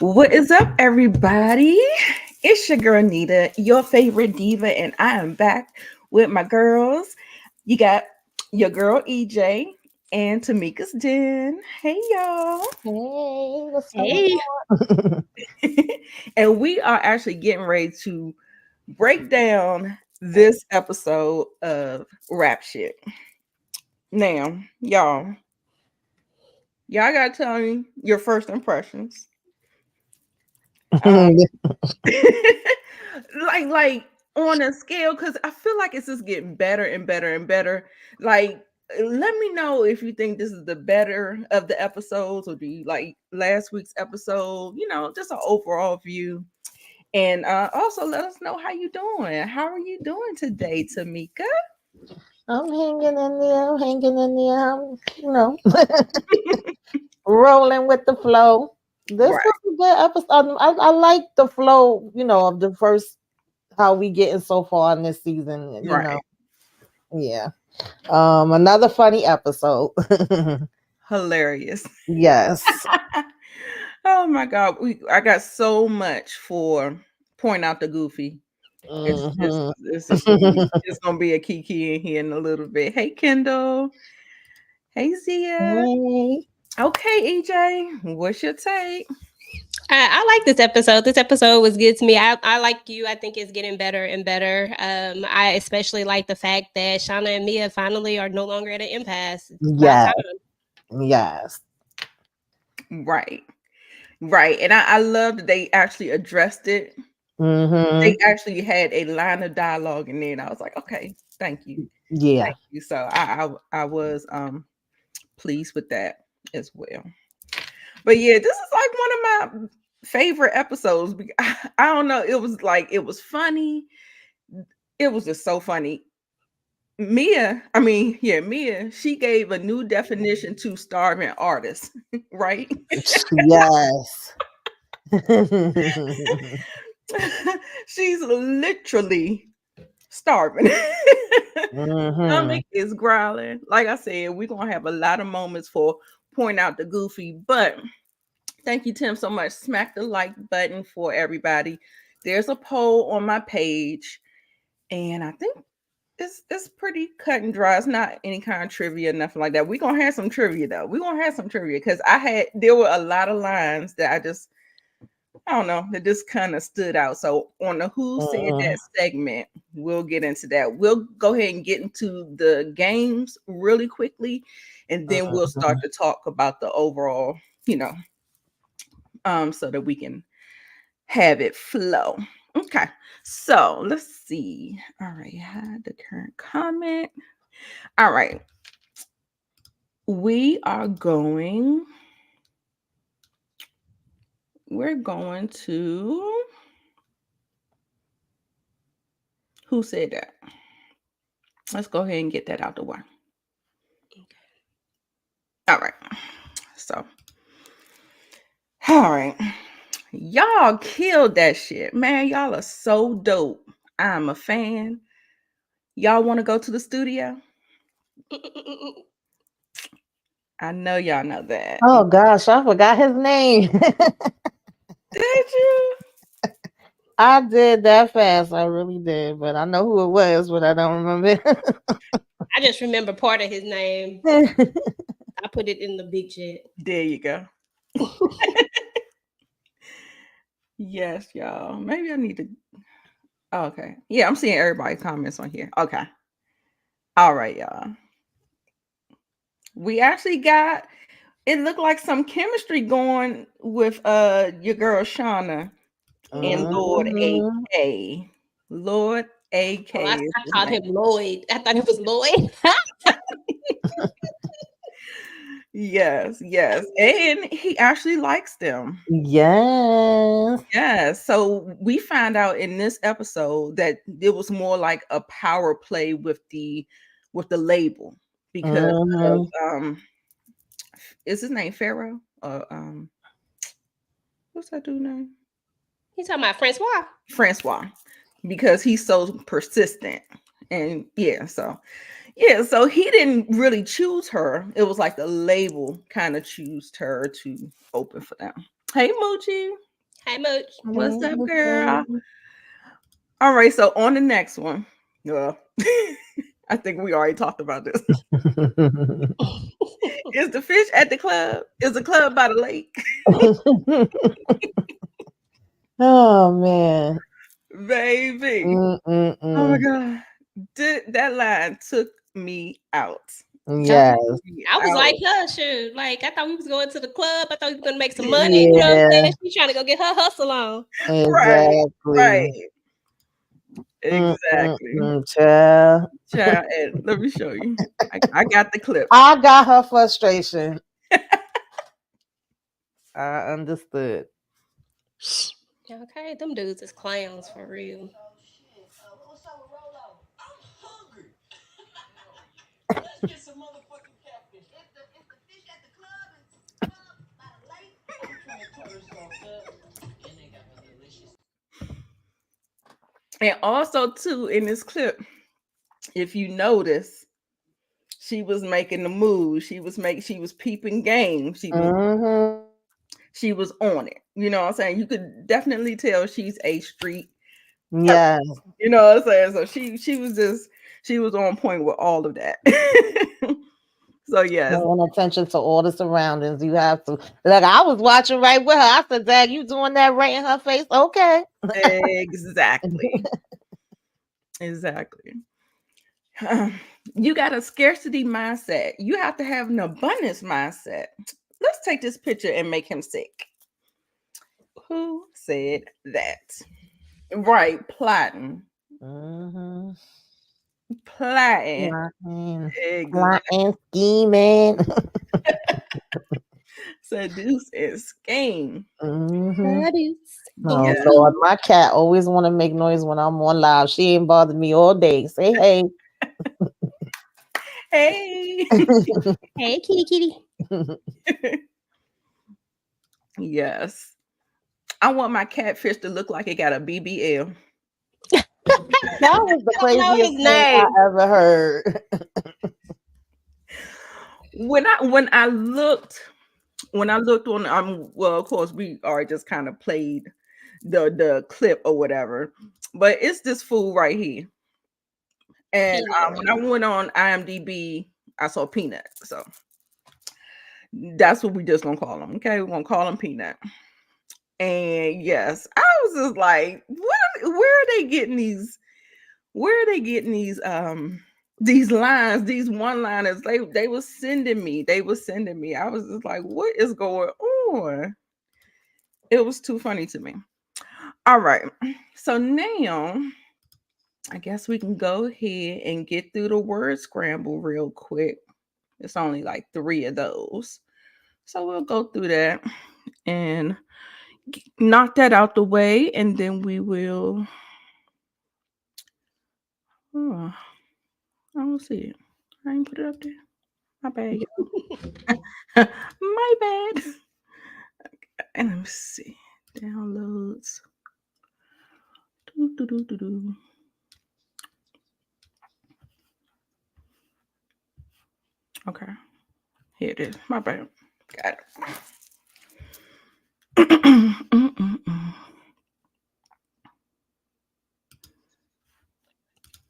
What is up, everybody? It's your girl Nita, your favorite diva, and I am back with my girls. You got your girl EJ and Tamika's Den. Hey, y'all. Hey, what's going Hey, on? And we are actually getting ready to break down this episode of Rap Shit. Now, y'all gotta tell me your first impressions. Um, like on a scale, because I feel like it's just getting better and better and better. Like, let me know if you think this is the better of the episodes, or do you like last week's episode? Just an overall view. And also let us know how you doing. How are you doing today, Tamika? I'm hanging in there. I'm hanging in there. Rolling with the flow. This Right, was a good episode. I like the flow, of the first, how we getting so far in this season. right. Yeah. Another funny episode. Hilarious. Yes. Oh my god, I got so much for point out the goofy. It's just Mhm. it's just gonna be it's gonna be a kiki in here in a little bit. Hey Kendall. Hey Zia. Hey. Okay, EJ. What's your take? I like this episode. This episode was good to me. I like you. I think it's getting better and better. I especially like the fact that Shauna and Mia finally are no longer at an impasse. It's about Yes. time. Yes. Right. Right. And I love that they actually addressed it. They Mm-hmm. actually had a line of dialogue in there, and I was like, okay, thank you. Yeah. Thank you. So I was pleased with that as well. But yeah, this is like one of my favorite episodes. I don't know. It was funny. It was just so funny. Mia, she gave a new definition to starving artists, right? Yes. She's literally starving. Mm-hmm. Stomach is growling. Like I said, we're gonna have a lot of moments for point out the goofy, but thank you, Tim, so much. Smack the like button for everybody. There's a poll on my page, and I think it's pretty cut and dry. It's not any kind of trivia, nothing like that. We're gonna have some trivia though. We're gonna have some trivia because there were a lot of lines that I don't know, that just kind of stood out. So on the Who Said Mm-hmm. That segment, we'll get into that. We'll go ahead and get into the games really quickly, and then we'll start to talk about the overall, you know, so that we can have it flow. Okay, so let's see. All right, had the current comment. All right, we are going. We're going to. Who said that? Let's go ahead and get that out the way. All right. So, all right. Y'all killed that shit. Man, y'all are so dope. I'm a fan. Y'all want to go to the studio? I know y'all know that. Oh gosh, I forgot his name. Did you? I did that fast. I really did, but I know who it was, but I don't remember. I just remember part of his name. I put it in the big chat. There you go. Yes, y'all. Maybe I need to. Oh, okay. Yeah, I'm seeing everybody's comments on here. Okay. All right, y'all. We actually got it looked like some chemistry going with your girl Shauna and Lord Mhm. AK. Lord Oh, AK is I his called name. him Lloyd. I thought it was Lloyd. Yes, yes. And he actually likes them. Yes. Yes. So we found out in this episode that it was more like a power play with the label because of Mhm. is his name Pharaoh? What's that dude name? He's talking about Francois. Francois. Because he's so persistent. And so he didn't really choose her. It was like the label kind of chose her to open for them. Hey Moochie. Hi, Mooch. What's up, girl? All right, so on the next one. Well, I think we already talked about this. Is the fish at the club? Is the club by the lake? Oh man. Baby. Oh my Mm-mm-mm. God. That line took me out. Yes. Me I was like out. her, shoot. Like I thought we was going to the club. I thought we was gonna make some money. You know what I'm Yeah. saying? She's trying to go get her hustle on. Right, right. Exactly. Exactly. Mm-mm-mm, child. Child, and let me show you. I got the clip. I got her frustration. I understood. Okay, them dudes is clowns for real. And also, too, in this clip, if you notice, she was making the move. She was peeping game. Mm-hmm. She was on it. You know what I'm saying? You could definitely tell she's a street person. Yes. You know what I'm saying? So she was on point with all of that. So yes. Paying attention to all the surroundings. You have to. Like I was watching right with her. I said, "Dad, you doing that right in her face?" Okay. Exactly. Exactly. You got a scarcity mindset. You have to have an abundance mindset. Let's take this picture and make him sick. Who said that? Right, plotting. Mm-hmm. Plotting. Plotting, Exactly. plotting, scheming. Seduce and scheme. Mm-hmm. That is Oh Yeah. scheme. Lord, my cat always want to make noise when I'm on live. She ain't bothered me all day. Say hey. Hey. Hey, kitty, kitty. Yes. I want my catfish to look like it got a BBL. That was the I don't know his craziest thing I name. ever heard. When I looked on, well, of course we already just kind of played the clip or whatever, but it's this fool right here. And Peanut. when I went on IMDb, I saw Peanut. So that's what we just gonna call him. Okay, we're gonna call him Peanut. And yes, I was just like, where are they getting these? Where are they getting these lines, these one-liners? They were sending me. They were sending me. I was just like, what is going on? It was too funny to me. All right. So now I guess we can go ahead and get through the word scramble real quick. It's only like 3 of those. So we'll go through that and knock that out the way, and then we will. Oh, I don't see it. I ain't put it up there. My bad, y'all. My bad. And let me see. Downloads. Doo, doo, doo, doo, doo. Okay. Here it is. My bad. Got it.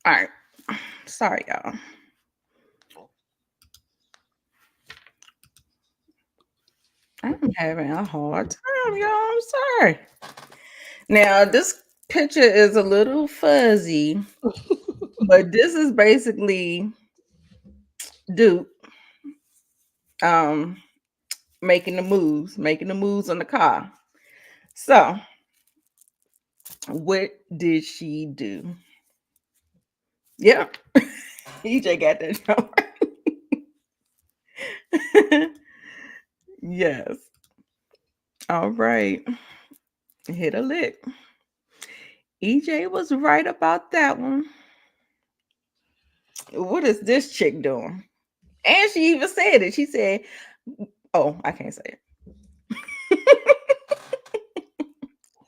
All right. Sorry, y'all. I'm having a hard time, y'all. I'm sorry. Now, this picture is a little fuzzy, but this is basically Duke um making the moves on the car. So, what did she do? Yeah, EJ got that joke. Yes. All right. Hit a lick. EJ was right about that one. What is this chick doing? And she even said it. She said, "Oh, I can't say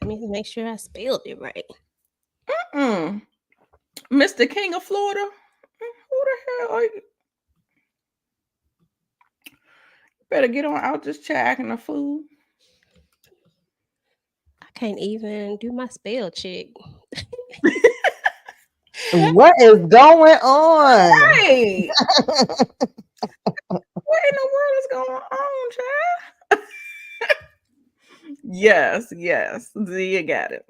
Let me make sure I spelled it right. it." Mr. King of Florida. Who the hell are you? Better get on out this chat acting a fool. I can't even do my spell check. What is going on? Hey, what in the world is going on, child? Yes, yes. Zia got it.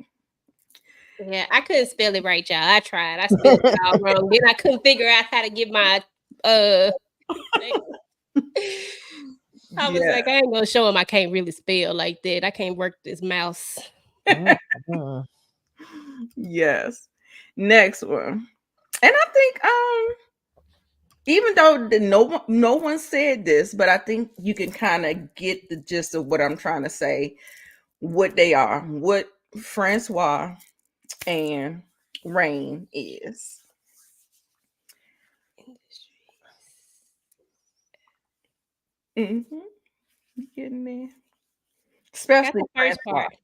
Yeah, I couldn't spell it right, y'all. I tried. I spelled it all wrong. Then I couldn't figure out how to get my I was Yeah, like, I ain't gonna show him I can't really spell like that. I can't work this mouse. Mhm. yes. Next one. And I think even though no one said this, but I think you can kind of get the gist of what I'm trying to say, what they are, what Francois and Rain is. Mm-hmm. Getting there. Got Especially the first Francois. part.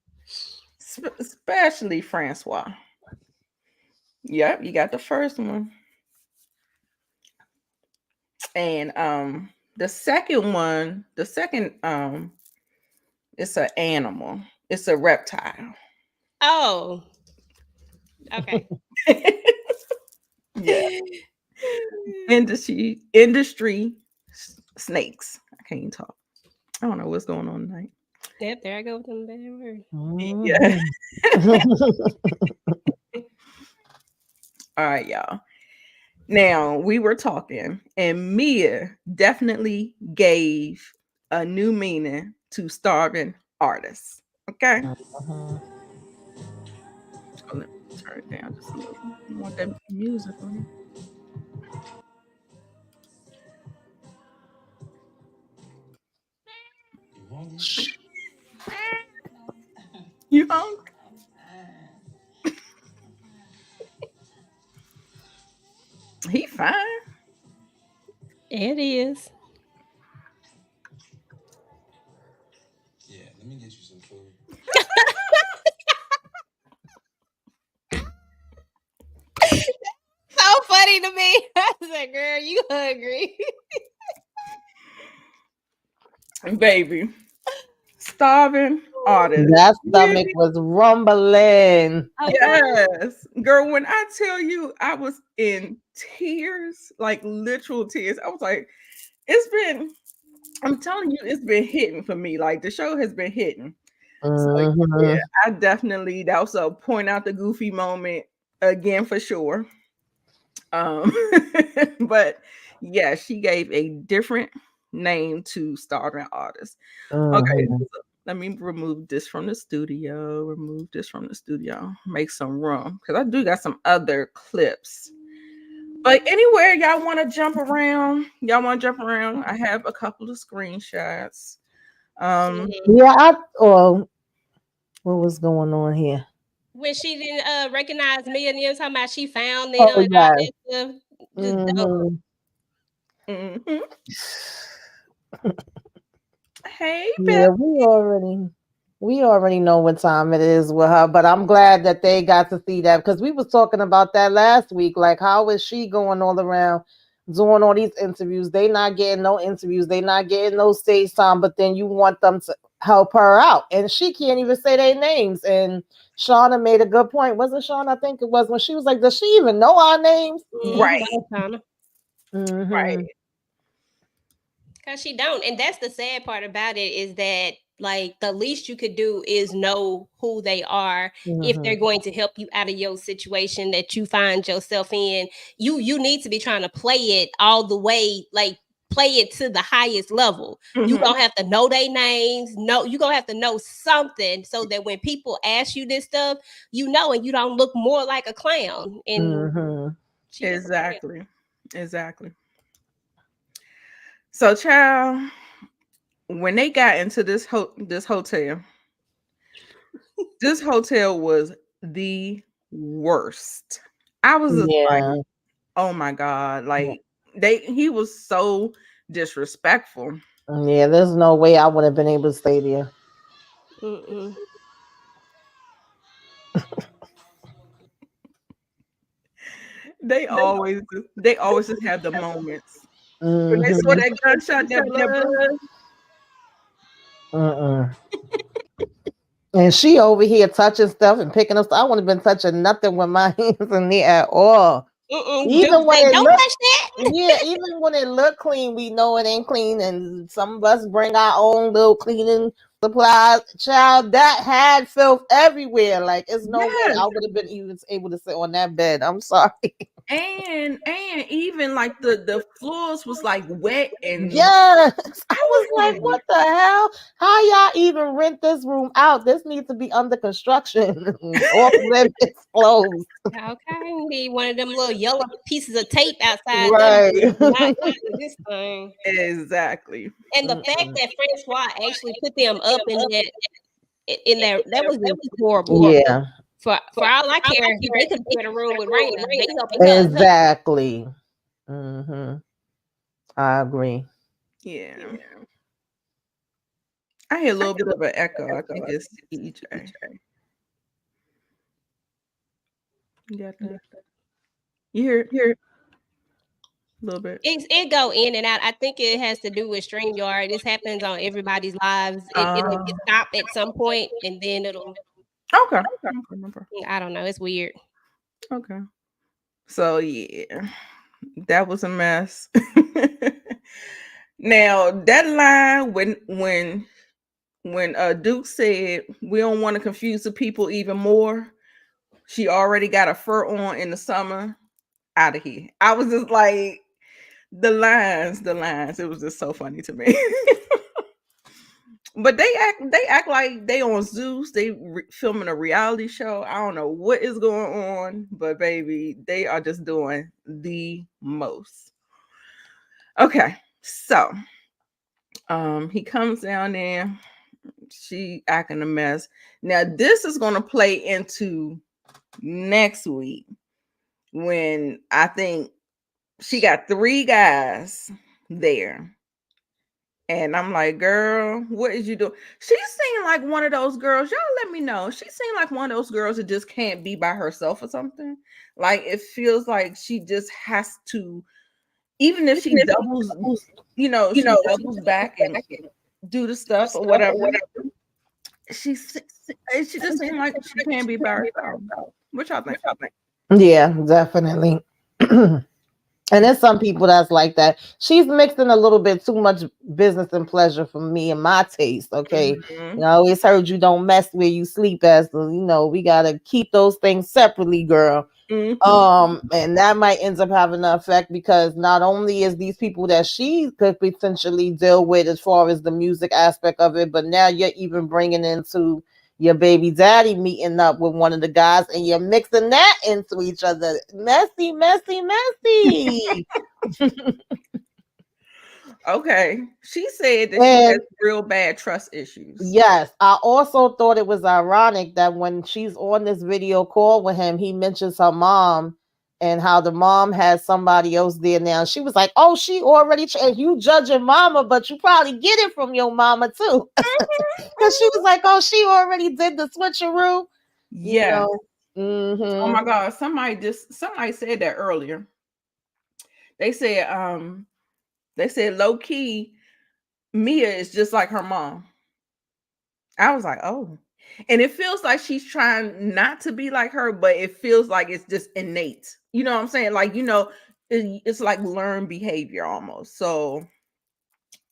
Especially Francois. Yep, you got the first one. And the second it's an animal. It's a reptile. Oh, okay. Yeah. Industry snakes. I can't even talk. I don't know what's going on tonight. Yep, there I go with them bad words. Yeah. Mhm. All right, y'all. Now we were talking, and Mia definitely gave a new meaning to starving artists. Okay. Mhm. Oh, let me turn it down just a little. I want that music on. You hungry? He fine. It is. Yeah, let me get you some food. So funny to me. I was like, girl, you hungry. Baby. Starving artists. That stomach Really? was rumbling. Okay. Yes. Girl, when I tell you I was in tears, like literal tears, I was like, it's been, I'm telling you, it's been hitting for me. Like the show has been hitting. So yeah, Mhm. I definitely, that was a point out the goofy moment again for sure. Um, but yeah, she gave a different name to starving artists. Okay, Mhm. so let me remove this from the studio. Remove this from the studio. Make some room because I do got some other clips. But anywhere y'all want to jump around, y'all want to jump around. I have a couple of screenshots. Um, Mhm. Yeah, what was going on here? When she didn't recognize me and them talking about she found them Oh and all yes. that stuff. Just dumb. Mhm. mhm. Hey, Yeah, Beth. we already know what time it is with her, but I'm glad that they got to see that because we was talking about that last week. Like, how is she going all around doing all these interviews? They not getting no interviews, they not getting no stage time, but then you want them to help her out, and she can't even say their names. And Shauna made a good point. Wasn't Shauna? I think it was when she was like, "Does she even know our names?" Right, That was Shauna. Mm-hmm. right. Cause she don't, and that's the sad part about it is that like the least you could do is know who they are if Mm-hmm. they're going to help you out of your situation that you find yourself in. You need to be trying to play it all the way, like play it to the highest level. You Mhm. gonna have to know their names. No, you gonna have to know something so that when people ask you this stuff, you know, and you don't look more like a clown. And Mm-hmm. she just a clown. Exactly, exactly. So, child, when they got into this hotel, this hotel was the worst. I was just like, Yeah. oh my god, like he was so disrespectful. Yeah, there's no way I would have been able to stay there. Mm-mm. They always just have the moments when they saw Mm-hmm. that gunshot, that blood. Mm-mm. And she over here touching stuff and picking up stuff. I wouldn't have been touching nothing with my hands in there at all. Dude Even when say, it don't looked, touch that. yeah, even when it looked clean, we know it ain't clean. And some of us bring our own little cleaning supplies. Child, that had filth everywhere. Like, it's no way Yes. I would have been even able to sit on that bed. I'm sorry. And even like the floors was like wet, and Yes. I I was was like, like, what the hell? How y'all even rent this room out? This needs to be under construction. Off limits closed. Okay, need one of them little yellow pieces of tape outside them. Right. Not this thing. exactly. And the fact that Francois actually put them up in that was just horrible. Yeah, For all I care, they could be in a room with Raina. They helping her. exactly. Hmm. I agree. Yeah. I hear a little bit of an echo. I think it's EJ. You got that? You hear a little bit? It go in and out. I think it has to do with StreamYard. This happens on everybody's lives. It stop at some point and then it'll. Okay. Okay. Okay. I don't know. It's weird. Okay. So yeah, that was a mess. Now that line when Duke said we don't want to confuse the people even more, she already got a fur on in the summer. Out of here. I was just like the lines. It was just so funny to me. But they act like they on Zeus. They filming a reality show. I don't know what is going on, but baby, they are just doing the most. Okay, so he comes down there. She acting a mess. Now this is gonna play into next week when I think she got 3 guys there. And I'm like, girl, what is you doing? She seemed like one of those girls. Y'all let me know. She seemed like one of those girls that just can't be by herself or something. Like it feels like she just has to, even if she doubles, she doubles back and do the stuff or whatever. She just seemed like she can't be by herself. What y'all think? Yeah, definitely. And there's some people that's like that. She's mixing a little bit too much business and pleasure for me and my taste. Okay. Mhm. I always heard you don't mess where you sleep as we gotta keep those things separately, girl. And that might end up having an effect because not only is these people that she could potentially deal with as far as the music aspect of it, but now you're even bringing into your baby daddy meeting up with one of the guys and you're mixing that into each other. Messy, messy, messy. Okay. She said that she has And real bad trust issues. yes, I also thought it was ironic that when she's on this video call with him, he mentions her mom and how the mom has somebody else there now. She was like, "Oh, she already you judging mama, but you probably get it from your mama too," because she was like, "Oh, she already did the switcheroo," you Yes. know. Oh my Mm-hmm. God. Somebody said that earlier. They said, low key, Mia is just like her mom. I was like, oh. And it feels like she's trying not to be like her, but it feels like it's just innate. You know what I'm saying? Like, it's like learned behavior almost. So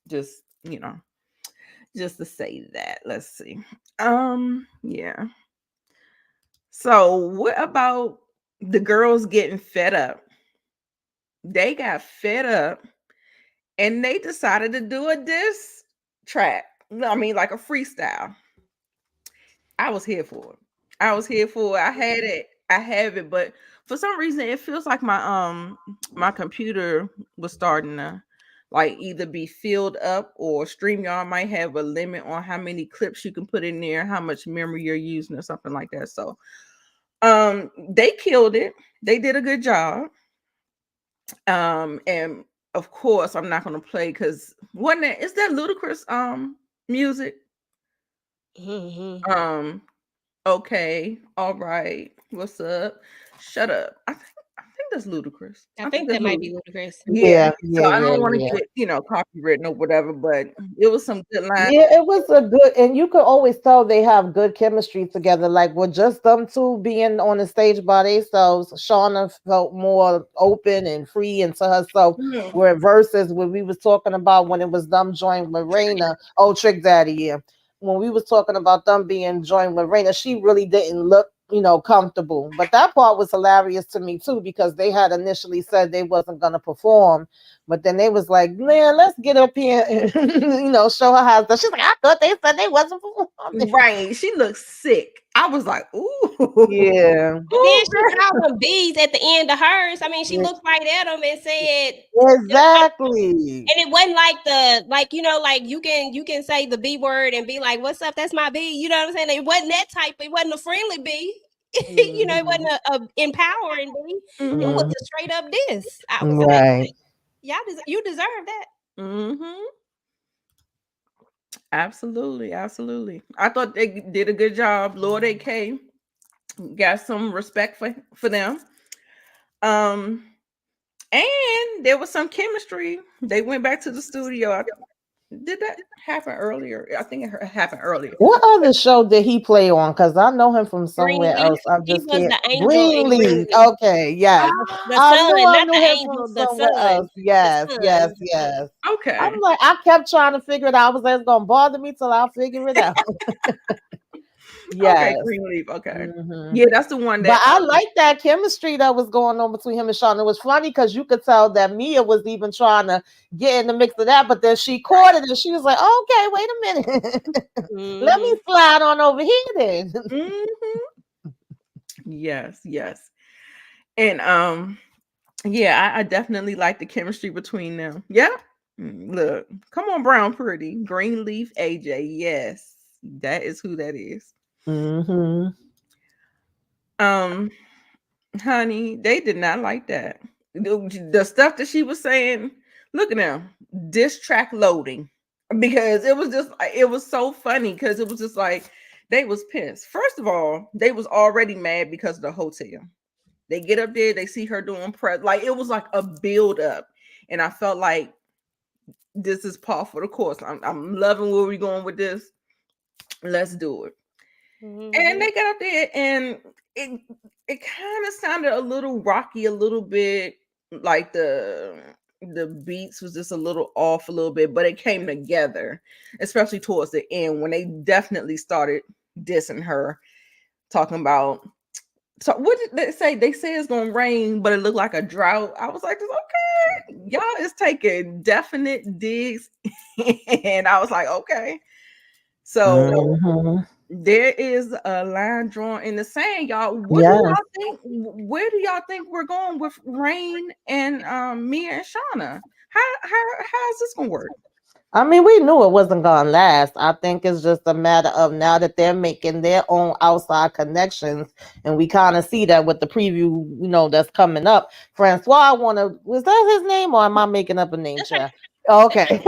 just, just to say that. Let's see. Yeah. So what about the girls getting fed up? They got fed up and they decided to do a diss track. I mean, like a freestyle. I was here for it. I was here for it. I had it. I have it, but for some reason, it feels like my computer was starting to like either be filled up or StreamYard might have a limit on how many clips you can put in there, how much memory you're using, or something like that. So, they killed it. They did a good job. And of course, I'm not gonna play because is that ludicrous music? Mm-hmm. Okay, all right. What's up? Shut up. I think the that's Ludacris. I think that's that might be Ludacris. ludicrous. Yeah. So Yeah, I yeah, don't want yeah. to get, copywritten or whatever, but it was some good lines. Yeah, it was a good, and you could always tell they have good chemistry together. Like with just them two being on the stage by themselves, Shauna felt more open and free into herself. Mhm. Where versus when we was talking about when it was them joined with Raina, oh Trick Daddy, yeah. When we was talking about them being joined with Raina, she really didn't look, comfortable. But that part was hilarious to me too because they had initially said they wasn't gonna perform, but then they was like, man, let's get up here and show her how. She's like, I thought they said they wasn't performing. Right. She looked sick. I was like, ooh. Yeah, But then Ooh, she called them bees at the end of hers. I mean, she yeah, looked right at them and said, exactly. and it wasn't like like you can say the B word and be like, "What's up? That's my B." You know what I'm saying? It wasn't that type. It wasn't a friendly B. It Mhm, wasn't a empowering B. It was Mhm. a straight up diss. I was like, right. you deserve that. Mhm. Absolutely, absolutely. I thought they did a good job. Lord AK got some respect for them. Um, and there was some chemistry. They went back to the studio. Did that happen earlier? I think it happened earlier. What other show did he play on? Because I know him from somewhere Greenleaf. else. I He just was can't. the angel in Greenleaf. Greenleaf. Okay, yes. The I sun, knew I not knew the him from angel, the somewhere sun. else. The Yes, yes, sun. yes. I'm Okay. like, I kept trying to figure it out. I was like, it's gonna bother me till I figure it out. Okay, Yes. Greenleaf. Okay. Hmm. Yeah, that's the one But that I like that chemistry that was going on between him and Sean. It was funny because you could tell that Mia was even trying to get in the mix of that, but then she caught it and she was like, okay, wait a minute. Let me Mhm. slide on over here then. Mhm. Yes, yes. And yeah, I definitely like the chemistry between them. Yeah. Look, come on, Brown Pretty. Greenleaf AJ. Yes. That is who that is. Hmm. Um, honey, they did not like that. The stuff that she was saying, look at them. Diss track loading. Because it was so funny because it was just like they was pissed. First of all, they was already mad because of the hotel. They get up there, they see her doing press. Like it was like a build up. And I felt like this is par for the course. I'm loving where we're going with this. Let's do it. And Mhm. they got up there and it it kind of sounded a little rocky, a little bit like the beats was just a little off a little bit, but it came together, especially towards the end when they definitely started dissing her, talking about so what did they say? They say it's gonna rain, but it looked like a drought. I was like, okay, y'all is taking definite digs. And I was like, okay. So Hmm. there is a line drawn in the sand, y'all. What do Yes. y'all think? Where do y'all think we're going with Rain and Mia and Shauna? How's this gonna work? I mean, we knew it wasn't gonna last. I think it's just a matter of now that they're making their own outside connections, and we kind of see that with the preview, that's coming up. Francois was that his name, or am I making up a name, That's right. child? Okay.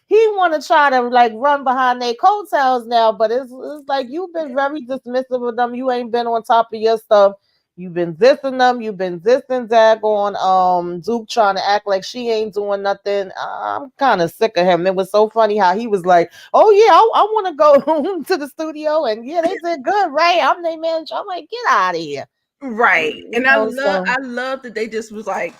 He want to try to like run behind their coattails now, but it's like you've been very dismissive of them. You ain't been on top of your stuff. You've been dissing them. You've been dissing Dagon. Duke trying to act like she ain't doing nothing. I'm kind of sick of him. It was so funny how he was like, "Oh yeah, I want to go to the studio, and yeah, they did good, right? I'm their manager." I'm like, "Get out of here." Right. And So I love that they just was like,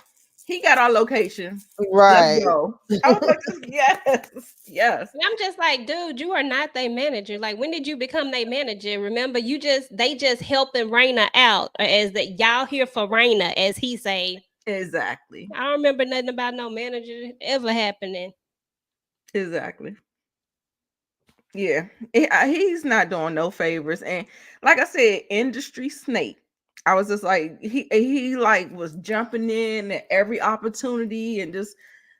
he got our location. Let's right. go. I was like, yes, yes. And I'm just like, dude, you are not their manager. Like, when did you become their manager? Remember, they just helping Raina out, or as that y'all here for Raina, as he say. Exactly. I don't remember nothing about no manager ever happening. Exactly. Yeah, he's not doing no favors, and like I said, industry snake. I was just like he like was jumping in at every opportunity, and just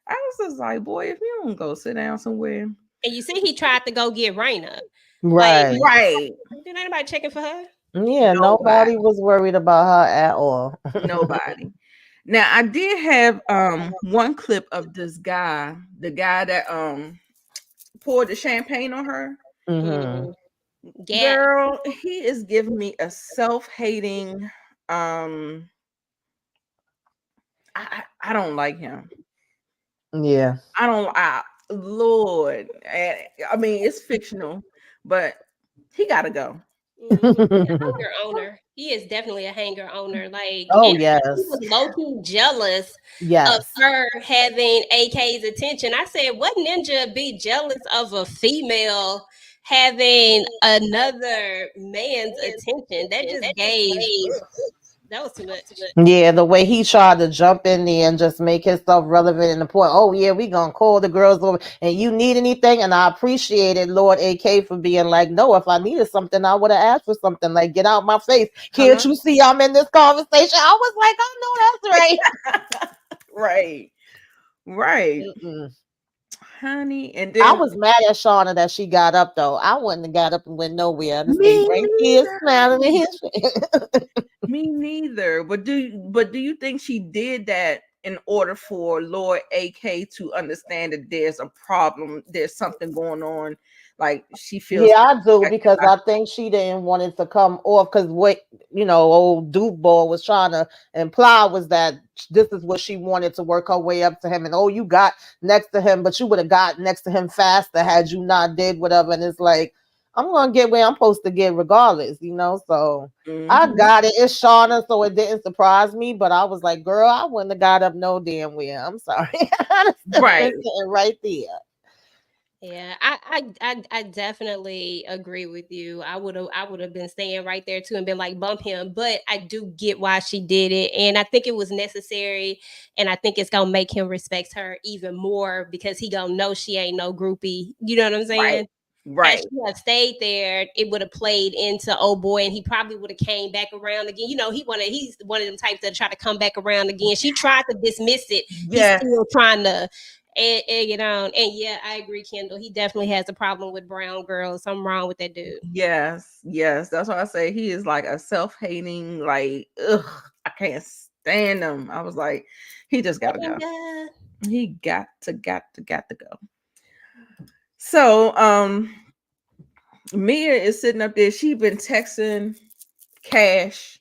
I was just like, boy, if you don't go sit down somewhere, And you see, he tried to go get Raina. Like, Right. right? did anybody checking for her? Yeah, Nobody, nobody was worried about her at all. nobody. Now I did have one clip of this guy, the guy that poured the champagne on her. Hmm. Mm, yeah. Girl, he is giving me a self-hating um I don't like him. Yeah. I don't. Lord, I mean it's fictional, but he gotta go. He's a hanger owner. He is definitely a hanger owner. Like, Oh and he yes. was low key jealous of Yes. her having AK's attention. I said, what ninja be jealous of a female having another man's attention? That just gave. That was too much. Yeah, the way he tried to jump in there and just make himself relevant in the point. Oh yeah, we gonna call the girls over, and you need anything? And I appreciated Lord AK for being like, no, if I needed something, I would have asked for something. Like, get out my face! Can't Hello. you see I'm in this conversation? I was like, I know that's right. Right. Right. Mm-mm. Honey. And I then was mad at Shauna that she got up though. I wouldn't have got up and went nowhere. I'd have stayed me right here neither. smiling at his face. Me neither. But do you think she did that in order for Lord AK to understand that there's a problem, there's something going on, like she feels Yeah, I do disrespected because by I think she didn't want it to come off because what old Duke Ball was trying to imply was that this is what she wanted to work her way up to him, and oh, you got next to him, but you would have got next to him faster had you not did whatever. And it's like I'm gonna get where I'm supposed to get regardless. So I Mhm. got it. It's Shauna, so it didn't surprise me, but I was like, girl, I wouldn't have got up no damn where. I'm sorry, I'd have Right. been sitting right there. Yeah, I definitely agree with you. I would have been staying right there too and been like bump him, but I do get why she did it, and I think it was necessary, and I think it's gonna make him respect her even more because he gonna know she ain't no groupie. You know what I'm Right. saying? Had Right. she have stayed there, it would have played into oh boy, and he probably would have came back around again. He's one of them types that try to come back around again. She tried to dismiss it. He's Yes. still trying to egg it on. And yeah, I agree, Kendall. He definitely has a problem with brown girls. Something wrong with that dude. Yes. Yes. That's why I say he is like a self-hating, like, ugh, I can't stand him. I was like, he just gotta go. And He got to go. So Mia is sitting up there. She been texting Cash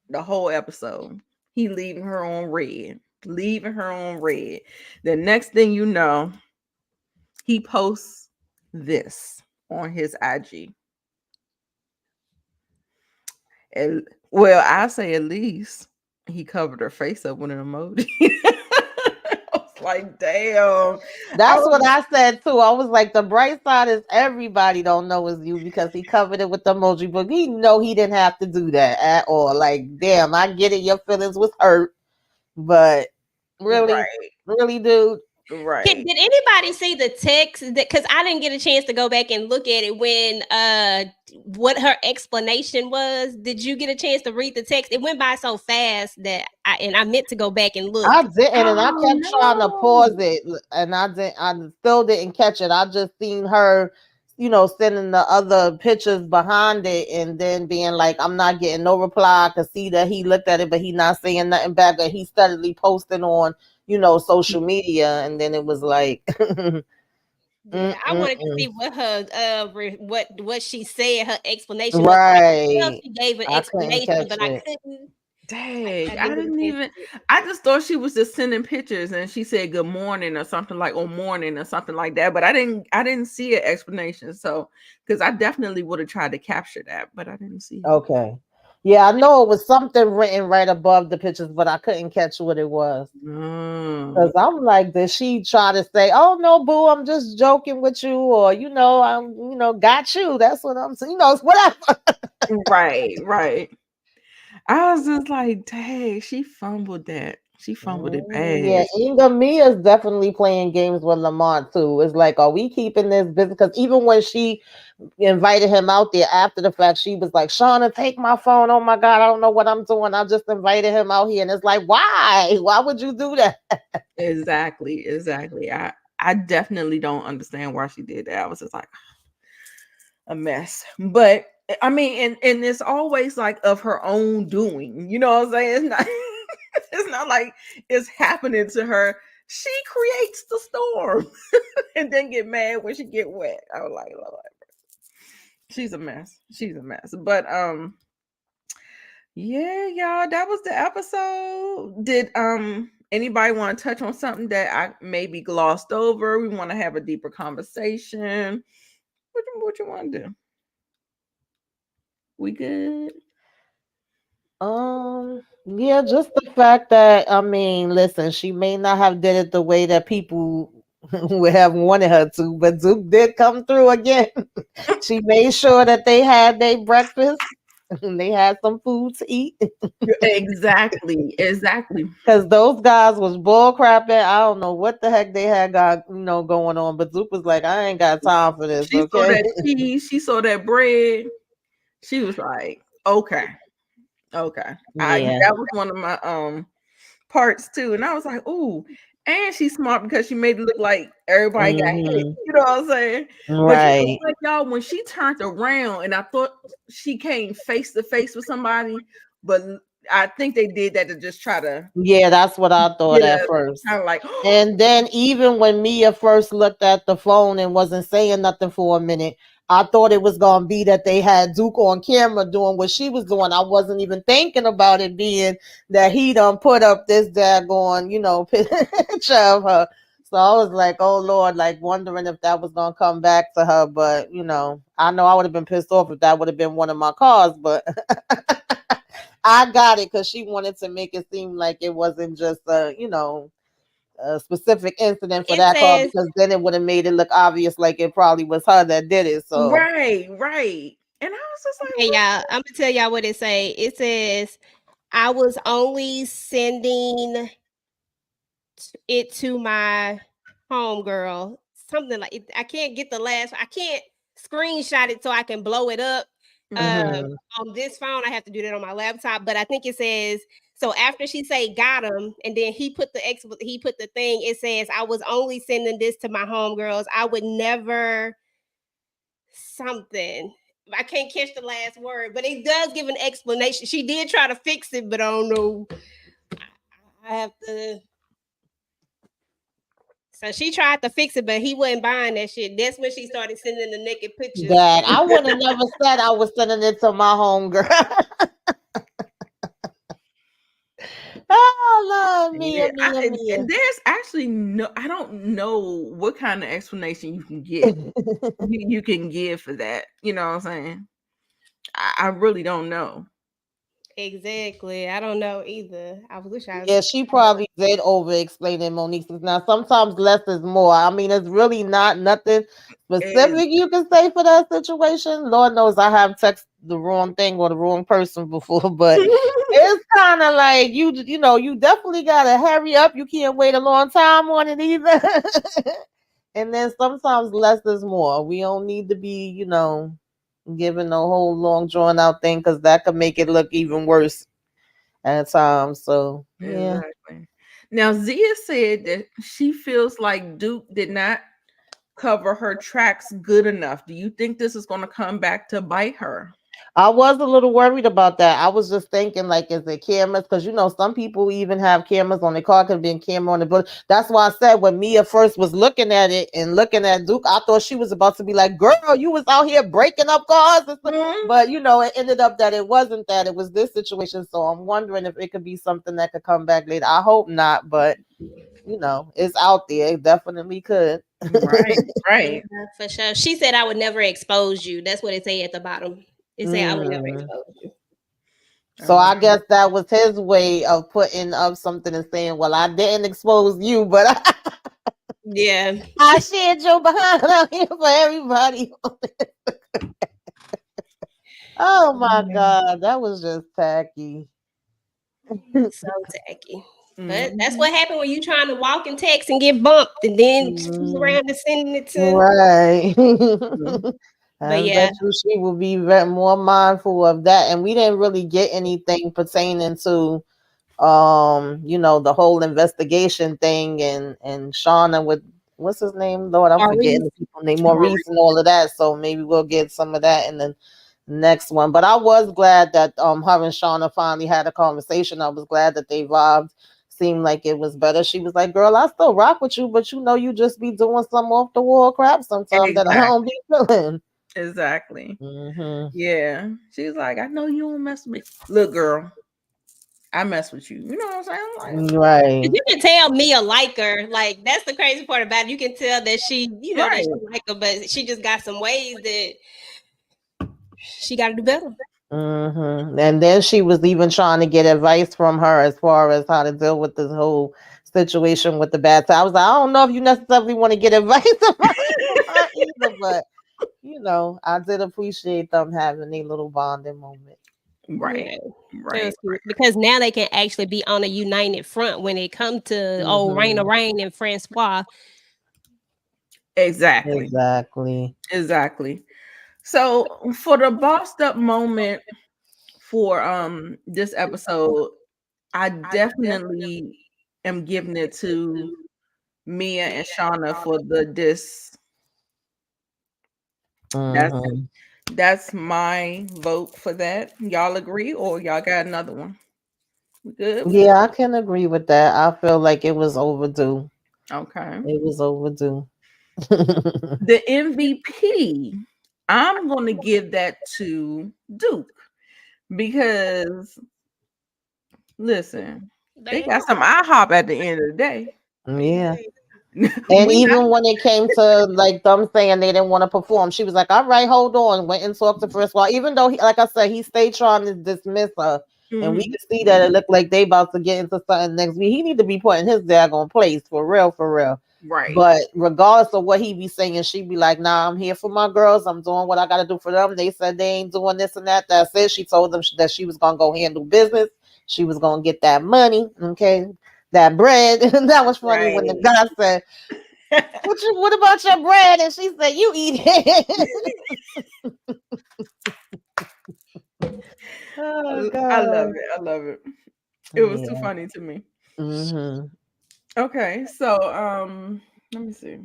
the whole episode. He leaving her on red. Leaving her on red. The next thing you know, he posts this on his IG. And, well, I say at least he covered her face up with an emoji. I was like, damn. I That's what was I said too. I was like, the bright side is everybody don't know it's you because he covered it with the emoji, but he know he didn't have to do that at all. Like, damn, I get it. Your feelings was hurt, but really, right, really, dude. right. did anybody see the text? Because I didn't get a chance to go back and look at it when what her explanation was. Did you get a chance to read the text? It went by so fast that I meant to go back and look. I didn't, and I Oh kept trying to pause no. it, and I didn't. I still didn't catch it. I just seen her, sending the other pictures behind it, and then being like, "I'm not getting no reply." I could see that he looked at it, but he not saying nothing back. And he steadily posting on, social media, and then it was like, Yeah, I wanted to see mm-mm-mm. what her what she said, her explanation of so I could tell Right. she gave an I couldn't explanation, catch but I it. couldn't. I Dang, I didn't get a didn't chance even. to see it. I just thought she was just sending pictures, and she said good morning or something like or morning or something like that. But I didn't. I didn't see an explanation. So because I definitely would have tried to capture that, but I didn't see it. Okay. Yeah, I know it was something written right above the pictures, but I couldn't catch what it was. Because Mm, I'm like, did she try to say, oh no, boo, I'm just joking with you, or I'm got you. That's what I'm saying, whatever. right, right. I was just like, dang, she fumbled that. She fumbled it Yeah, bad. Inga Mia's definitely playing games with Lamont too. It's like, are we keeping this business? Because even when she invited him out there after the fact, she was like, Shauna, take my phone. Oh my God, I don't know what I'm doing. I just invited him out here. And it's like, why? Why would you do that? Exactly, exactly. I definitely don't understand why she did that. I was just like a mess. But I mean, and it's always like of her own doing. You know what I'm saying? It's not it's not like it's happening to her. She creates the storm and then get mad when she get wet. I was like, Lord, she's a mess. She's a mess. But Yeah, y'all, that was the episode. Did anybody want to touch on something that I maybe glossed over? We want to have a deeper conversation. What you want to do? We good? Yeah, just the fact that I mean, listen, she may not have did it the way that people would have wanted her to, but Duke did come through again. She made sure that they had their breakfast and they had some food to eat. Exactly, exactly. Cause those guys was bull crapping. I don't know what the heck they had got, going on. But Duke was like, I ain't got time for this, She saw okay? that cheese, she saw that bread. She was like, okay, okay. I Yeah. That was one of my parts too. And I was like, ooh, and she's smart because she made it look like everybody got hit. Hmm. You know what I'm saying? But you know Right. what, y'all, when she turned around and I thought she came face to face with somebody, but I think they did that to just try to Yeah, that's what I thought get at a first. kind of like, And then even when Mia first looked at the phone and wasn't saying nothing for a minute, I thought it was gonna be that they had Duke on camera doing what she was doing. I wasn't even thinking about it being that he done put up this daggone, picture of her. So I was like, oh Lord, like wondering if that was gonna come back to her. But I know I would have been pissed off if that would have been one of my cars, but I got it because she wanted to make it seem like it wasn't just a specific incident for It that car says, because then it would have made it look obvious like it probably was her that did it. So right, right. And I was just like, okay, y'all, I'm gonna tell y'all what it say. It says, I was only sending it to my homegirl. Something like it. I can't get the last. I can't screenshot it so I can blow it up. mm-hmm. Um, mhm. on this phone, I have to do that on my laptop. But I think it says so. After she say got him, and then he put the thing. It says I was only sending this to my homegirls. I would never something. I can't catch the last word, but it does give an explanation. She did try to fix it, but I don't know. I have to. So she tried to fix it, but he wasn't buying that shit. That's when she started sending the naked pictures. That I would have never said I was sending it to my homegirl. Oh Lord, Yeah, Mia, Mia, and Mia. there's actually no, I don't know what kind of explanation you can get. You can give for that. You know what I'm saying? I really don't know. Exactly. I don't know either. I wish I was. Yeah, she probably did over explain it, Monique. Now, sometimes less is more. I mean, it's really not nothing Is specific you can say for that situation. Lord knows I have texted the wrong thing or the wrong person before, but it's kind of like you definitely gotta hurry up. You can't wait a long time on it either. And then sometimes less is more. We don't need to be, giving a whole long drawn out thing because that could make it look even worse at times. So yeah. exactly. Now Zia said that she feels like Duke did not cover her tracks good enough. Do you think this is going to come back to bite her? I was a little worried about that. I was just thinking, like, is it cameras? Because some people even have cameras on the car, could be a camera on the book. That's why I said when Mia first was looking at it and looking at Duke, I thought she was about to be like, "Girl, you was out here breaking up cars," and stuff. Mhm. But it ended up that it wasn't that. It was this situation. So I'm wondering if it could be something that could come back later. I hope not, but it's out there. It definitely could. Right, Yeah, right. for sure. She said I would never expose you. That's what it say at the bottom. It say I would never Mm. expose you. So Oh, I guess that was his way of putting up something and saying, "Well, I didn't expose you, but Yeah. I shared your behind out here for everybody." Oh my God, that was just tacky. So tacky. But that's mhm. what happened when you trying to walk and text and get bumped and then screw Mm, around and sending it to. right. Mhm. But I yeah, bet you she will be more mindful of that. And we didn't really get anything pertaining to the whole investigation thing and Shauna with what's his name, Lord, I'm forgetting Maurice. the people name, Maurice and all of that. So maybe we'll get some of that in the next one. But I was glad that her and Shauna finally had a conversation. I was glad that they vibed. Seemed like it was better. She was like, "Girl, I still rock with you, but you just be doing some off the wall crap sometimes that I don't Exactly. be feeling." Exactly. Hmm. Yeah. She's like, I know you don't mess with me. Look, girl, I mess with you. You know what I'm saying? I'm like, Right. You can tell Mia like her. Like that's the crazy part about it. You can tell that she, that right, she like her, but she just got some ways that she got to do better. And then she was even trying to get advice from her as far as how to deal with this whole situation with the bad. I was like, I don't know if you necessarily want to get advice from her either, but I did appreciate them having a little bonding moment. right, Yeah, it right. was cute because now they can actually be on a united front when it comes to Raina Mm-hmm. Rain and Francois. Exactly, Exactly. exactly. So for the bossed up moment for this episode, I definitely am giving it to Mia and Shauna for the this. That's Mm-hmm. that's my vote for that. Y'all agree, or y'all got another one? We good? We Yeah, I can agree with that. I feel like it was overdue. okay. It was overdue. The MVP, I'm gonna give that to Duke because listen, they They got some IHOP at the end of the day. Yeah. And We not even when it came to like them saying they didn't want to perform, she was like, "All right, hold on." Went and talked to Francois. Even though, like I said, he stayed trying to dismiss her, and we mhm, could see that it looked like they about to get into something next week. He need to be put in his daggone place for real, for real. right, But regardless of what he be saying, she be like, "Nah, I'm here for my girls. I'm doing what I got to do for them." They said they ain't doing this and that. That's it. She told them that she was gonna go handle business. She was gonna get that money. Okay, that bread. That was funny when the right. guy said, what about your bread? And she said, you eat it. Oh I love God. it. I love it. It was too Yeah. funny to me. Mm-hmm. Okay, so let me see.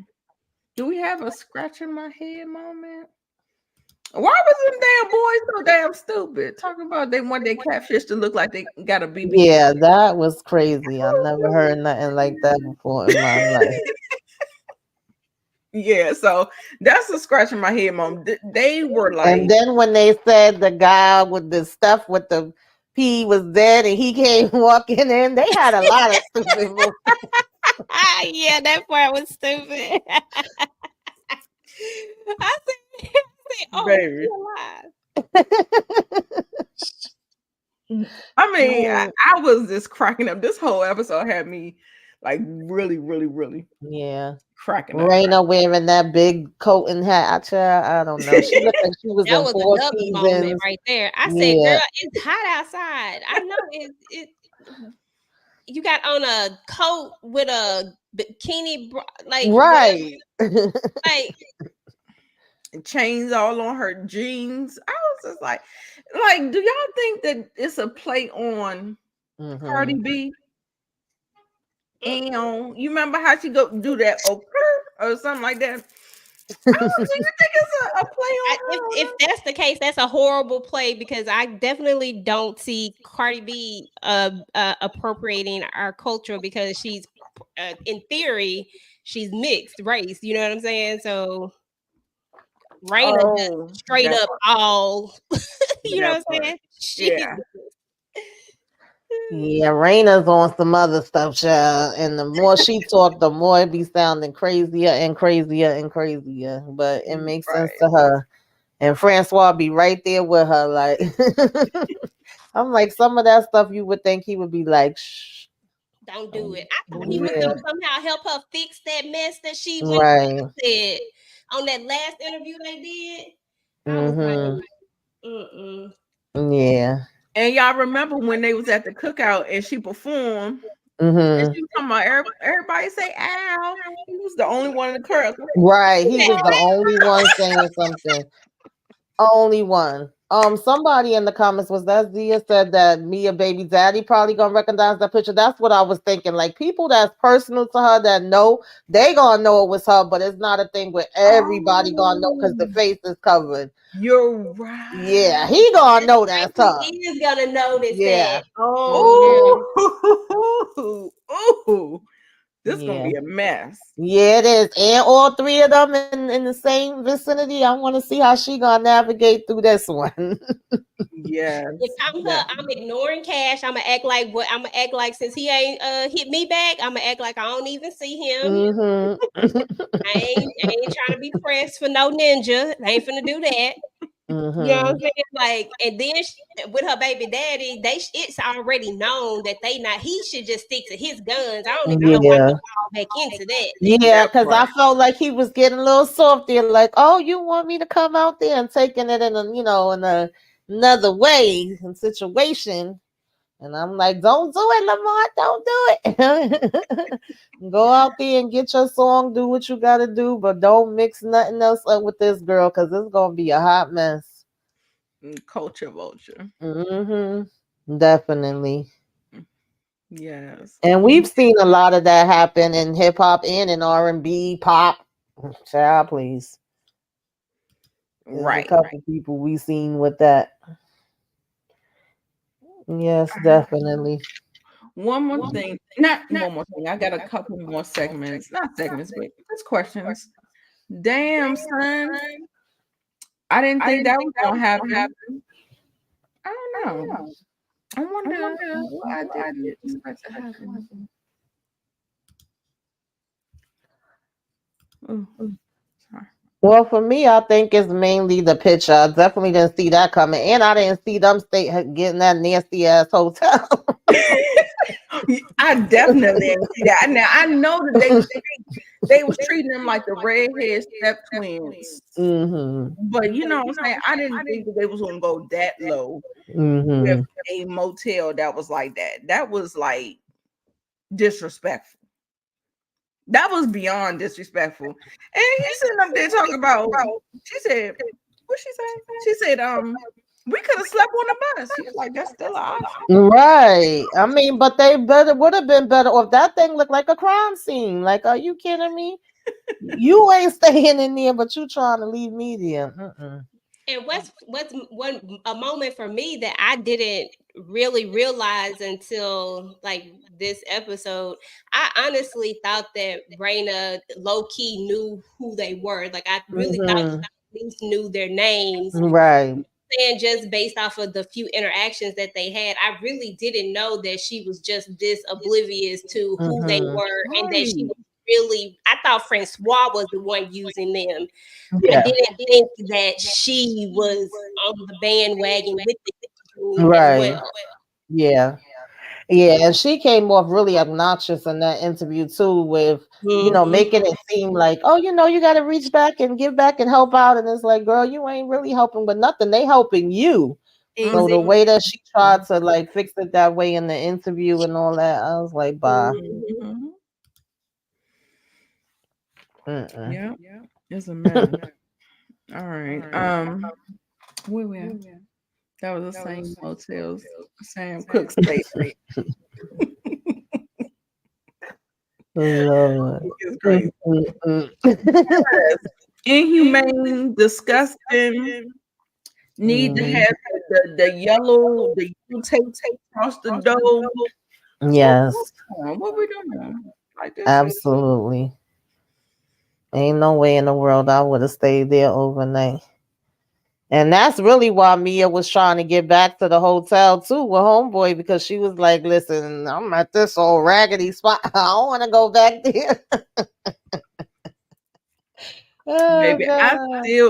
Do we have a scratch in my head moment? Why was them damn boys so damn stupid? Talking about they want their catfish to look like they got a BBL. Yeah, that was crazy. I never heard nothing like that before in my life. Yeah, so that's a scratch in my head moment. They were And like, then when they said the guy with the stuff with the pee was dead and he came walking in, they had a lot of stupid moves. yeah, that part was stupid. I said, oh, she baby. alive. I mean, I was just cracking up. This whole episode had me like really, really, really Yeah. cracking up. Raina wearing that big coat and hat. I don't know. She looked like she was That in was Four another moment Seasons. right there. I said, Yeah. girl, it's hot outside. I know it you got on a coat with a bikini, like whatever, Right. like Chains all on her jeans. I was just like, do y'all think that it's a play on Cardi Hmm. B? And you remember how she go do that or something like that? Do you think it's a play on if her? that's the case, that's a horrible play because I definitely don't see Cardi B appropriating our culture because she's in theory she's mixed race. You know what I'm saying? So Raina just Oh, straight that up all. You know that what I'm part. saying? She's Yeah. Yeah, Raina's on some other stuff, child. And the more she talked, the more it be sounding crazier and crazier and crazier. But it makes sense Right. to her. And Francois be right there with her. Like, I'm like, some of that stuff you would think he would be like, shh. don't do it. I thought he was Yeah, gonna somehow help her fix that mess that she went right. through said on that last interview they did. I was like, Mm-hmm. mm-mm. Yeah. And y'all remember when they was at the cookout and she performed and Mm-hmm. she was talking about everybody say ow. He was the only one in the crowd. Right. He was the only one saying something. Only one. Somebody in the comments was that Zia said that Mia baby daddy probably gonna recognize that picture. That's what I was thinking. Like people that's personal to her that know they gonna know it was her, but it's not a thing where everybody gonna know because the Oh, face is covered. you're Yeah, right. he gonna know Right, that's her. he is gonna notice that. Yeah. Oh, Mm-hmm. girl. Ooh, ooh. This is gonna Yeah. be a mess. Yeah, it is. And all three of them in the same vicinity. I want to see how she gonna navigate through this one. If Yes. I'm her, That, I'm ignoring Cash. I'm gonna act like what I'm gonna act like since he ain't hit me back. I'm gonna act like I don't even see him. Hmm. I ain't trying to be pressed for no ninja. I ain't finna do that. You know what Hmm. I'm saying? Like, and then with her baby daddy, it's already known that they not. He should just stick to his guns. I don't even know why he Yeah. fall back into that. Yeah, that because I part. felt like he was getting a little soft there, like, oh, you want me to come out there and taking it in another way and situation. And I'm like, don't do it, Lamont, don't do it. Go out there and get your song, do what you gotta do, but don't mix nothing else up with this girl because it's gonna be a hot mess. Culture vulture. Definitely. Yes. And we've seen a lot of that happen in hip hop and in R&B, pop. Child, please. There's a Right. couple people we seen with that. Yes, definitely. One more thing. Not one more thing. I got a couple more segments. Not segments, but just questions. Damn, son. I didn't think that was gonna happen. I don't know. I wonder what I didn't expect to happen. Oh, sorry. Well, for me, I think it's mainly the picture. I definitely didn't see that coming, and I didn't see them getting that nasty ass hotel. I definitely didn't see that. Now I know that they was treating them like the redhead step twins. Hmm. But you know what I'm saying? I didn't think that they was gonna go that low with Hmm. a motel that was like that. That was like disrespectful. That was beyond disrespectful. And he's sitting up there talking about, she said, what she say? She said, we could have slept on the bus. He was like, that's still an option. Right. I mean, but they better would have been better if that thing looked like a crime scene. Like, are you kidding me? You ain't staying in there, but you trying to leave me there. Mm-mm. And what's one a moment for me that I didn't really realize until like this episode. I honestly thought that Raina low key knew who they were. Like I really thought Hmm. she at least knew their names. Right. And just based off of the few interactions that they had, I really didn't know that she was just this oblivious to who they Hmm. were and that she Right. was really. I thought Francois was the one using them. I Yeah. didn't think that she was on the bandwagon with the as Right. well. Yeah. Yeah, and she came off really obnoxious in that interview too, with Hmm. making it seem like, oh, you got to reach back and give back and help out, and it's like, girl, you ain't really helping with nothing. They helping you. So the Exactly. way that she tried to like fix it that way in the interview and all that, I was like, bye. Mhm. Mm-mm. Yeah, it's a mess. All right. Where we at? That was the same motels, Sam Cook stayed. Lord. It's crazy. Mm-mm. Yes. Inhumane, disgusting. Need to Mm. have the yellow tape across the door. Yes, What we doing? Like this is absolutely. Ain't no way in the world I would have stayed there overnight. And that's really why Mia was trying to get back to the hotel too with homeboy, because she was like, listen, I'm at this old raggedy spot. I don't want to go back there. Oh baby. God.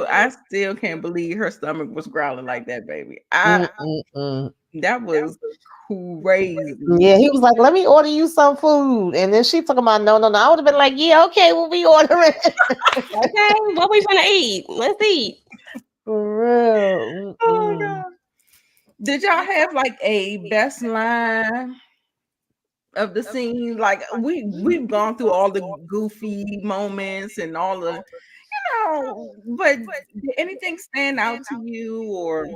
I still can't believe her stomach was growling like that, baby. Mm-mm-mm. That was crazy. Yeah, he was like, let me order you some food. And then she talking about, no, no, no. I would have been like, yeah, okay, we'll be ordering. Okay, what we gonna eat? Let's eat. For real. Oh Mm-mm. god. Did y'all have like a best line of the scene? Like we've gone through all the goofy moments and all the but did anything stand out to you or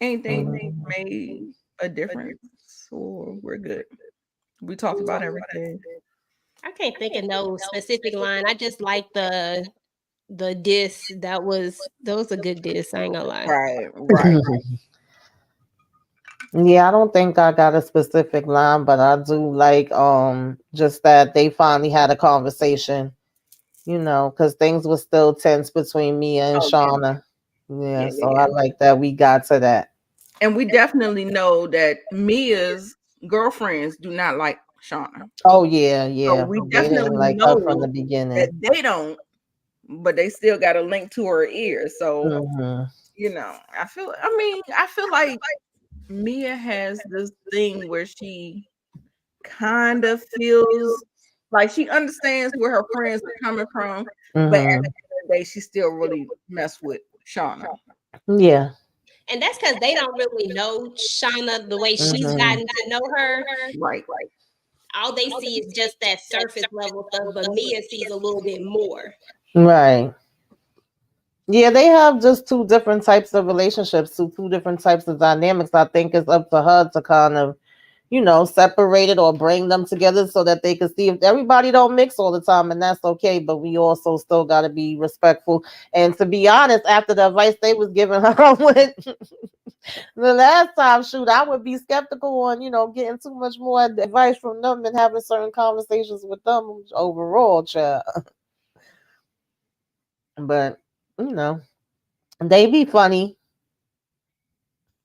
anything Mm. made a difference? Or we're good. We talked about everything. I can't think of no specific line. I just like the diss. That was a good diss. I ain't gonna lie. Right, right. Yeah, I don't think I got a specific line, but I do like just that they finally had a conversation, because things were still tense between Mia and Oh yeah, Shauna. Yeah, yeah, yeah, so I yeah. like that we got to that. And we definitely know that Mia's girlfriends do not like Shauna. Oh yeah, So yeah. we They didn't definitely like her from know the that beginning. they don't, but they still got a link to her ear. So, Hmm. I feel like Mia has this thing where she kind of feels like she understands where her friends are coming from, but at the Hmm. end of the day, she still really mess with Shauna. Yeah. And that's because they don't really know Shauna the way she's Hmm. gotten to know her. Right. All they see is just that surface level stuff, but Mia sees a little bit more. Right. Yeah, they have just two different types of relationships, two different types of dynamics. I think it's up to her to kind of, separate it or bring them together so that they can see if everybody don't mix all the time, and that's okay. But we also still got to be respectful. And to be honest, after the advice they was giving her with the last time, shoot, I would be skeptical on, getting too much more advice from them and having certain conversations with them overall, child. But, you know, they be funny.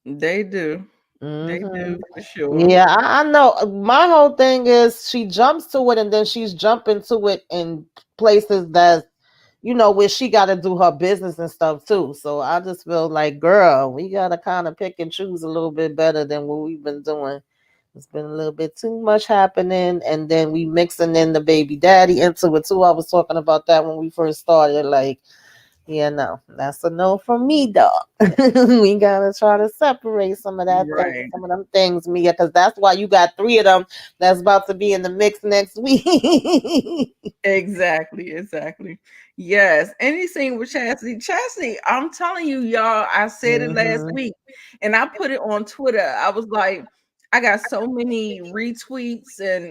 They do. They Hmm. do for sure. Yeah, I know. My whole thing is she jumps to it and then she's jumping to it in places that, where she got to do her business and stuff too. So I just feel like, girl, we got to kind of pick and choose a little bit better than what we've been doing. It's been a little bit too much happening, and then we mixing in the baby daddy into it too. I was talking about that when we first started. Like, yeah, no, that's a no from me, dog. We gotta try to separate some of that thing, Right. some of them things, Mia, because that's why you got three of them that's about to be in the mix next week. Exactly, exactly. Yes. Anything with Chastity. Chastity, I'm telling you, y'all, I said it last Hmm. week and I put it on Twitter. I was like, I got so many retweets and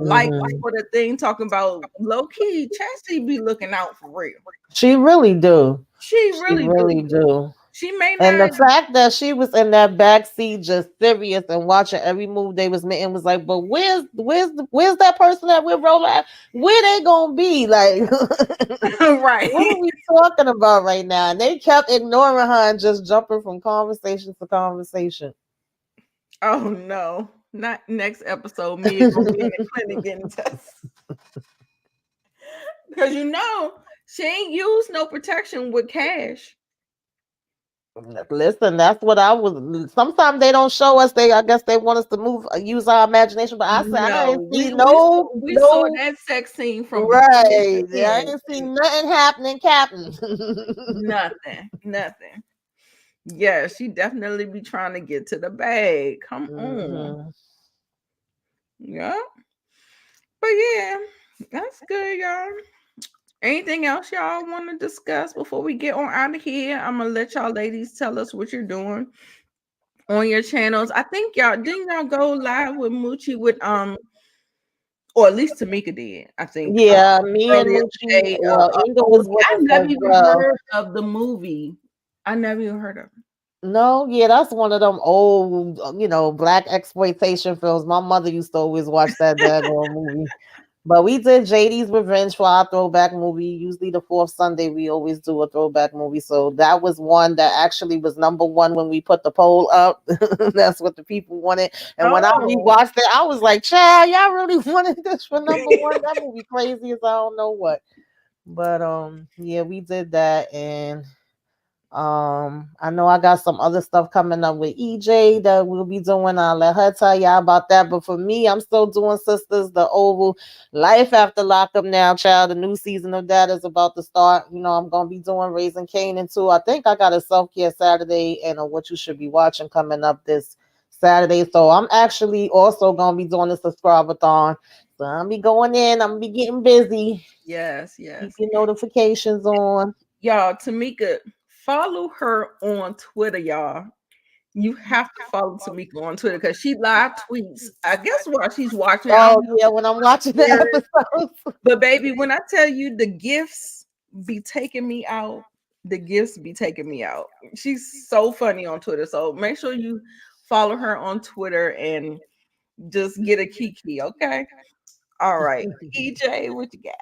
likes Hmm. for the thing talking about low key. Chastity be looking out for real. She really do. She She really do. really do. She may And the not. fact that she was in that back seat just serious and watching every move they was making was like, but where's that person that we're rolling at? Where they gonna be? Like Right. what are we talking about right now? And they kept ignoring her and just jumping from conversation to conversation. Oh no. Not next episode. Mia gonna be in the clinic getting tested. Because she ain't used no protection with Cash. Listen, that's what I was. Sometimes they don't show us. I guess they want us to move, use our imagination. But I said I No, ain't see we saw no. that sex scene from beginning Right, to I end. ain't see nothing happening, Captain. Nothing, nothing. Yeah, she definitely be trying to get to the bag. Come on. Hmm. Yeah. But yeah, that's good, y'all. Anything else y'all want to discuss before we get on out of here? I'm gonna let y'all ladies tell us what you're doing on your channels. I think y'all go live with Moochie with or at least Tamika did. I think Yeah, me and earlier Moochie. today. Well, Inga Oh, was with I us never as even well. heard of the movie. I never even heard of it. No, yeah, that's one of them old, black exploitation films. My mother used to always watch that daggone movie. But we did JD's Revenge for our throwback movie. Usually the fourth Sunday we always do a throwback movie. So that was one that actually was number one when we put the poll up. That's what the people wanted. And when I Oh, rewatched it, I was like, child, y'all really wanted this for number one? That movie crazy as I don't know what. But yeah, we did that. And I know I got some other stuff coming up with EJ that we'll be doing. I'll let her tell y'all about that. But for me, I'm still doing Sisters, the Oval Life After Lockup now, child. The new season of that is about to start. I'm gonna be doing Raising Canaan too. I think I got a self-care Saturday and a what you should be watching coming up this Saturday. So I'm actually also gonna be doing a subscribe-a-thon. So I'll be going in, I'm gonna be getting busy. yes, Keep yes. your notifications on. Y'all, Tamika, follow her on Twitter, y'all. You have to follow Tamika on Twitter because she live tweets. I guess while she's watching, I don't Oh know yeah, when I'm watching the where, episodes. but baby, when I tell you the gifts be taking me out, the gifts be taking me out. She's so funny on Twitter. So make sure you follow her on Twitter and just get a kiki, okay? All right. EJ, what you got?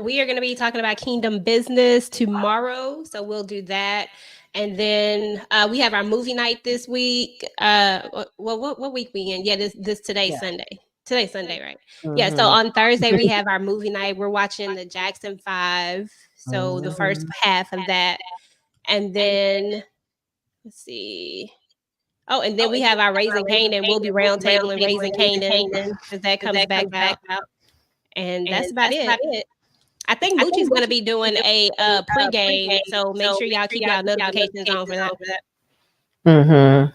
We are going to be talking about Kingdom Business tomorrow, so we'll do that. And then we have our movie night this week. What week we in? Yeah, this today's Yeah. Sunday. Today's Sunday, right? Yeah. So Mhm. on Thursday we have our movie night. We're watching the Jackson 5. So the first Mhm. half of that, and then let's see. Oh, and then we have our Raising Canaan. We'll be roundtable and Raising Canaan as that comes back out, and that's about it. I think Moochie's gonna be doing a pregame, so make sure y'all keep y'all notifications on for that. Mhm.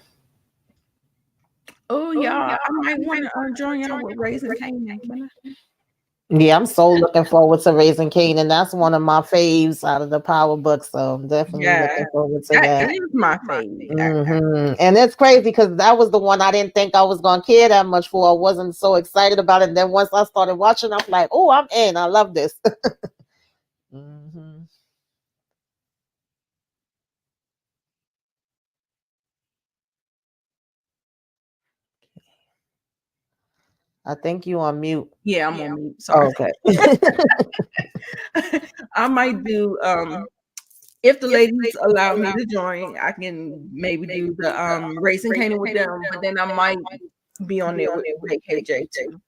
Oh, y'all, I might want to join y'all with Raising Canaan. Yeah, I'm so looking forward to Raising Canaan. That's one of my faves out of the Power Book. So I'm definitely Yeah, looking forward to that that. is my favorite. And it's crazy because that was the one I didn't think I was gonna care that much for. I wasn't so excited about it. And then once I started watching, I'm like, oh, I'm in. I love this. Mhm. I think you on mute. Yeah, I'm on mute. Sorry. Okay. I might do if the ladies allow me to join, I can maybe do the Racing Canaan with them, but then I might be on there with KJ too.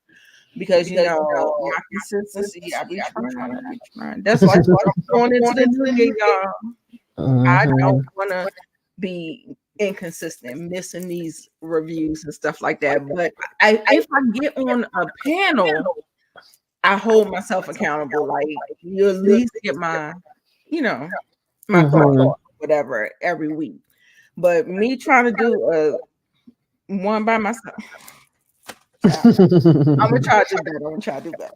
Because my consistency, I be trying. That's why I'm going into the new year, y'all. I don't Mhm. want to be inconsistent, missing these reviews and stuff like that. But if I get on a panel, I hold myself accountable. Like you at least get my thoughts, Mhm. whatever, every week. But me trying to do a one by myself, I'm gonna try to do better. I'm gonna try to do better.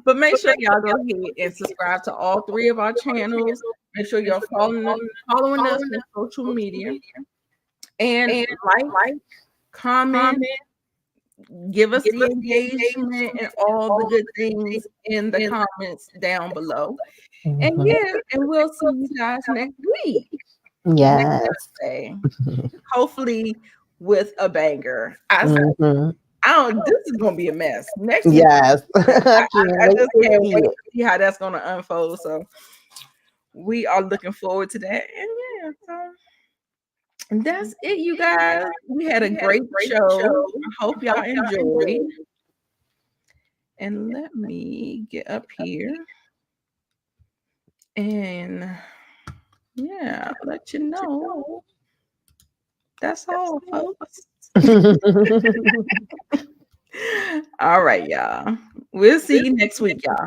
But make sure y'all go ahead and subscribe to all three of our channels. Make sure you're following us on social media and like, comment, give us the engagement and all the good things in the comments down below. And Mhm. yeah, and we'll see you guys next week. Yes. Thursday. Hopefully with a banger. Mhm. I don't. This is gonna be a mess next week. Yes. I can't I wait just to can't see wait it. to see how that's gonna unfold. So we are looking forward to that. And yeah, so that's it, you guys. We had a great show. I hope y'all enjoyed. And let me get up here and yeah, let you know. That's all, folks. All right, y'all. We'll see you next week, y'all.